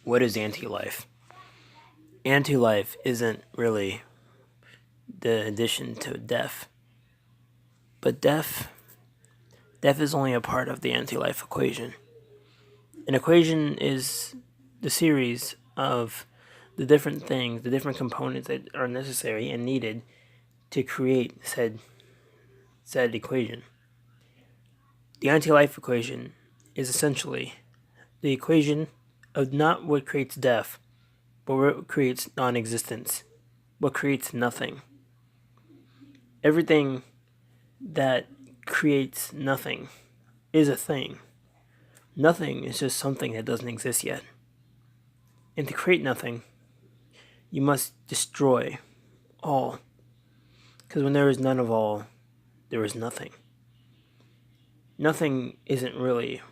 What is anti-life? Anti-life isn't really the addition to death, but death is only a part of the anti-life equation. An equation is the series of the different things, the different components that are necessary and needed to create said equation. The anti-life equation is essentially the equation of not what creates death, but what creates non-existence, what creates nothing. Everything that creates nothing is a thing. Nothing is just something that doesn't exist yet. And to create nothing, you must destroy all. Because when there is none of all, there is nothing. Nothing isn't really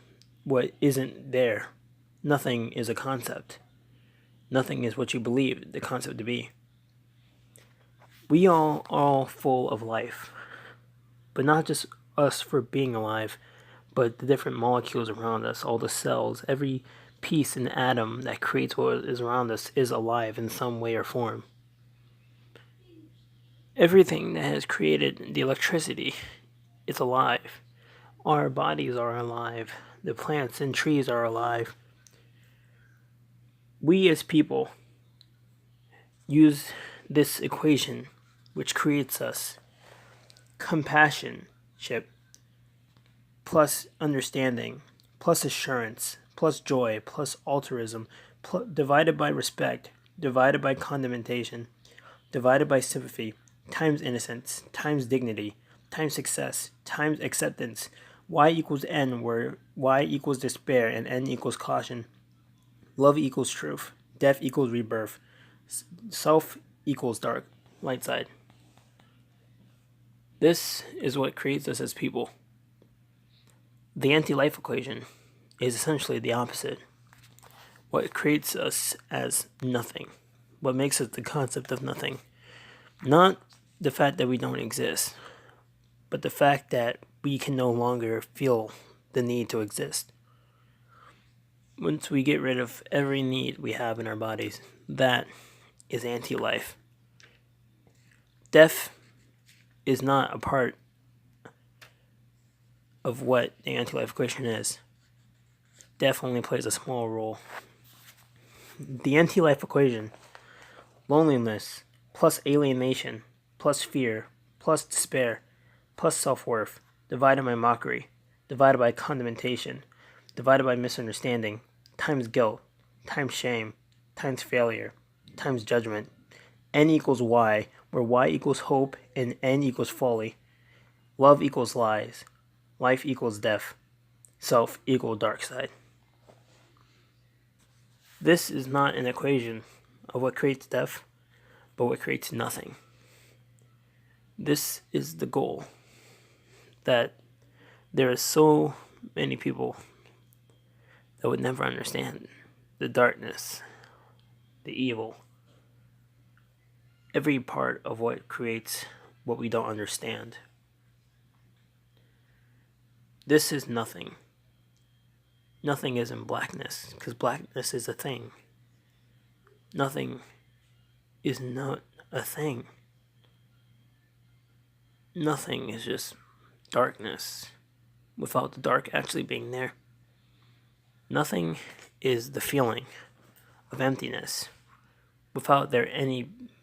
what isn't there. Nothing is a concept. Nothing is what you believe the concept to be. We all are all full of life. But not just us for being alive, but the different molecules around us, all the cells, every piece and atom that creates what is around us is alive in some way or form. Everything that has created the electricity is alive. Our bodies are alive. The plants and trees are alive. We as people use this equation which creates us. Compassionship plus understanding plus assurance plus joy plus altruism divided by respect divided by condemnation divided by sympathy times innocence times dignity times success times acceptance. Y equals n, where y equals despair and n equals caution. Love equals truth. Death equals rebirth. Self equals dark light side. This is what creates us as people. The anti-life equation is essentially the opposite. What creates us as nothing. What makes us the concept of nothing. Not the fact that we don't exist, but the fact that we can no longer feel the need to exist. Once we get rid of every need we have in our bodies, that is anti-life. Death is not a part of what the anti-life equation is. Death only plays a small role. The anti-life equation, loneliness plus alienation plus fear plus despair plus self-worth divided by mockery divided by condemnation divided by misunderstanding times guilt times shame times failure times judgment. N equals Y, where Y equals hope and N equals folly. Love equals lies. Life equals death. Self equals Darkside. This is not an equation of what creates death, but what creates nothing. This is the goal that there are so many people that would never understand the darkness, the evil, every part of what creates what we don't understand. This is nothing. Nothing is in blackness, because blackness is a thing. Nothing is not a thing. Nothing is just darkness without the dark actually being there. Nothing is the feeling of emptiness without there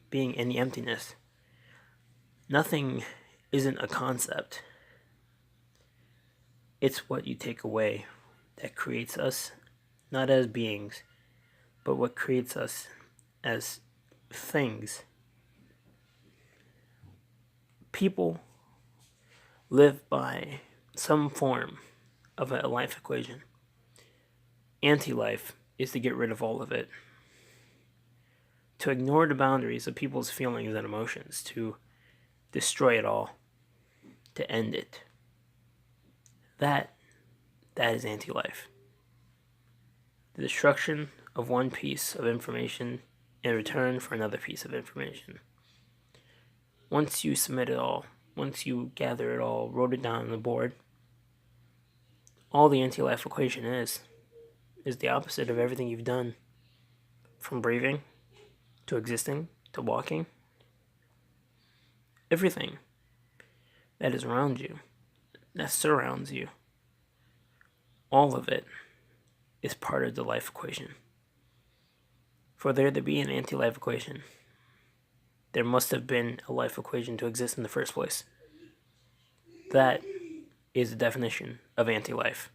being any emptiness. Nothing isn't a concept. It's what you take away that creates us, not as beings, but what creates us as things. People live by some form of a life equation. Anti-life is to get rid of all of it. To ignore the boundaries of people's feelings and emotions, to destroy it all, to end it. That is anti-life. The destruction of one piece of information in return for another piece of information. Once you submit it all, once you gather it all, wrote it down on the board, all the anti-life equation is the opposite of everything you've done. from breathing to existing to walking. Everything that is around you, that surrounds you, all of it is part of the life equation. For there to be an anti-life equation, there must have been a life equation to exist in the first place. That is the definition of anti-life.